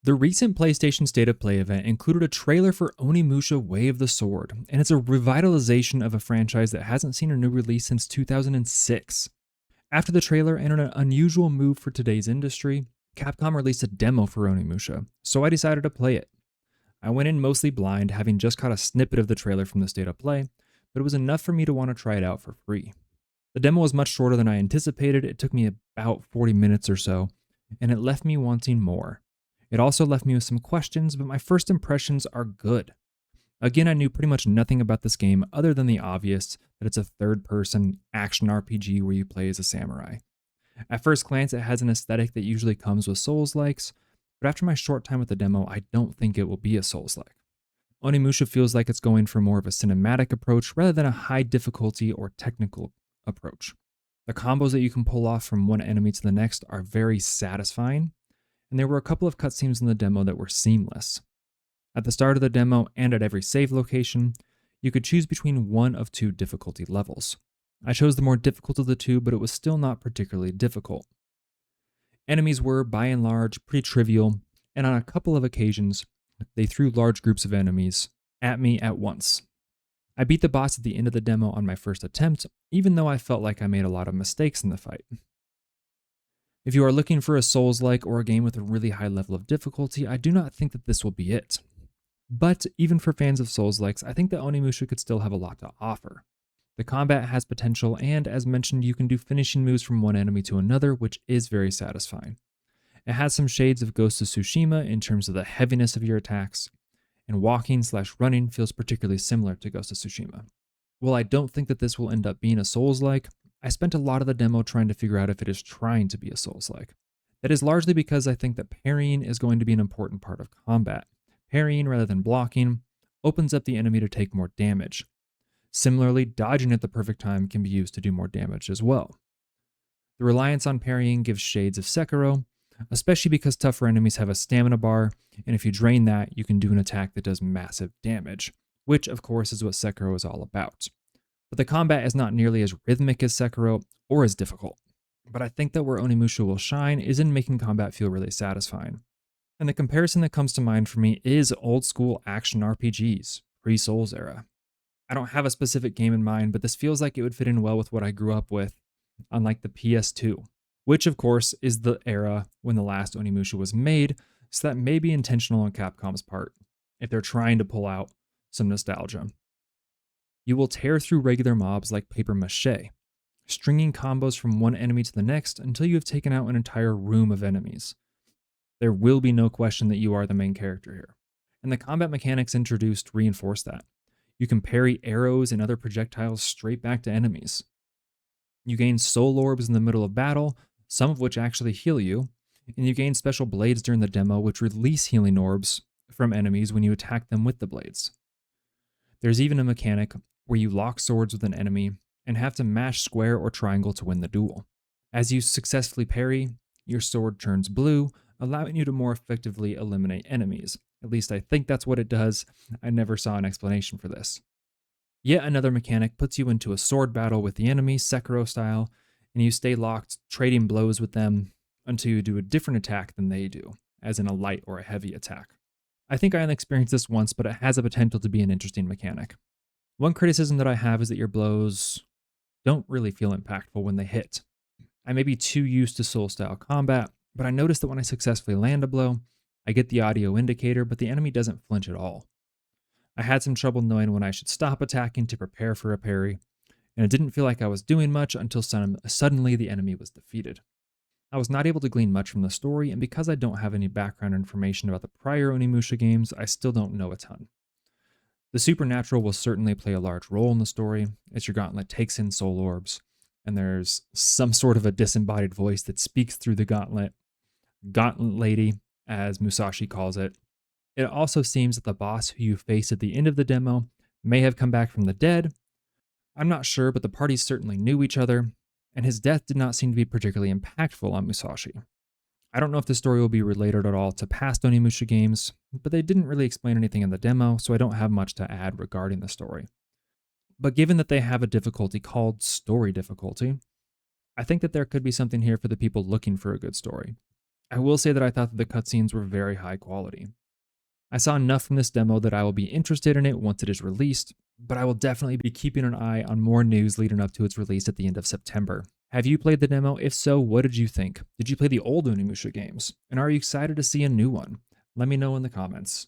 The recent PlayStation State of Play event included a trailer for Onimusha Way of the Sword, and it's a revitalization of a franchise that hasn't seen a new release since 2006. After the trailer and an unusual move for today's industry, Capcom released a demo for Onimusha, so I decided to play it. I went in mostly blind, having just caught a snippet of the trailer from the State of Play, but it was enough for me to want to try it out for free. The demo was much shorter than I anticipated. It took me about 40 minutes or so, and it left me wanting more. It also left me with some questions, but my first impressions are good. Again, I knew pretty much nothing about this game other than the obvious that it's a third person action RPG where you play as a samurai. At first glance, it has an aesthetic that usually comes with Souls likes, but after my short time with the demo, I don't think it will be a Souls like. Onimusha feels like it's going for more of a cinematic approach rather than a high difficulty or technical approach. The combos that you can pull off from one enemy to the next are very satisfying, and there were a couple of cutscenes in the demo that were seamless. At the start of the demo and at every save location, you could choose between one of two difficulty levels. I chose the more difficult of the two, but it was still not particularly difficult. Enemies were, by and large, pretty trivial, and on a couple of occasions, they threw large groups of enemies at me at once. I beat the boss at the end of the demo on my first attempt, even though I felt like I made a lot of mistakes in the fight. If you are looking for a Souls-like or a game with a really high level of difficulty, I do not think that this will be it. But even for fans of Souls-likes, I think that Onimusha could still have a lot to offer. The combat has potential, and as mentioned, you can do finishing moves from one enemy to another, which is very satisfying. It has some shades of Ghost of Tsushima in terms of the heaviness of your attacks, and walking/running feels particularly similar to Ghost of Tsushima. While I don't think that this will end up being a Souls-like, I spent a lot of the demo trying to figure out if it is trying to be a Souls-like. That is largely because I think that parrying is going to be an important part of combat. Parrying rather than blocking opens up the enemy to take more damage. Similarly, dodging at the perfect time can be used to do more damage as well. The reliance on parrying gives shades of Sekiro, especially because tougher enemies have a stamina bar, and if you drain that, you can do an attack that does massive damage, which of course is what Sekiro is all about. But the combat is not nearly as rhythmic as Sekiro or as difficult. But I think that where Onimusha will shine is in making combat feel really satisfying. And the comparison that comes to mind for me is old school action RPGs, pre-Souls era. I don't have a specific game in mind, but this feels like it would fit in well with what I grew up with, unlike the PS2, which of course is the era when the last Onimusha was made, so that may be intentional on Capcom's part, if they're trying to pull out some nostalgia. You will tear through regular mobs like paper mache, stringing combos from one enemy to the next until you have taken out an entire room of enemies. There will be no question that you are the main character here. And the combat mechanics introduced reinforce that. You can parry arrows and other projectiles straight back to enemies. You gain soul orbs in the middle of battle, some of which actually heal you, and you gain special blades during the demo which release healing orbs from enemies when you attack them with the blades. There's even a mechanic where you lock swords with an enemy and have to mash square or triangle to win the duel. As you successfully parry, your sword turns blue, allowing you to more effectively eliminate enemies. At least I think that's what it does. I never saw an explanation for this. Yet another mechanic puts you into a sword battle with the enemy, Sekiro style, and you stay locked, trading blows with them until you do a different attack than they do, as in a light or a heavy attack. I think I only experienced this once, but it has a potential to be an interesting mechanic. One criticism that I have is that your blows don't really feel impactful when they hit. I may be too used to Soul-style combat, but I notice that when I successfully land a blow, I get the audio indicator, but the enemy doesn't flinch at all. I had some trouble knowing when I should stop attacking to prepare for a parry, and it didn't feel like I was doing much until suddenly the enemy was defeated. I was not able to glean much from the story, and because I don't have any background information about the prior Onimusha games, I still don't know a ton. The supernatural will certainly play a large role in the story, as your gauntlet takes in soul orbs, and there's some sort of a disembodied voice that speaks through the gauntlet lady, as Musashi calls it. It also seems that the boss who you face at the end of the demo may have come back from the dead. I'm not sure, but the parties certainly knew each other, and his death did not seem to be particularly impactful on Musashi. I don't know if the story will be related at all to past Onimusha games, but they didn't really explain anything in the demo, so I don't have much to add regarding the story. But given that they have a difficulty called story difficulty, I think that there could be something here for the people looking for a good story. I will say that I thought that the cutscenes were very high quality. I saw enough from this demo that I will be interested in it once it is released, but I will definitely be keeping an eye on more news leading up to its release at the end of September. Have you played the demo? If so, what did you think? Did you play the old Onimusha games? And are you excited to see a new one? Let me know in the comments.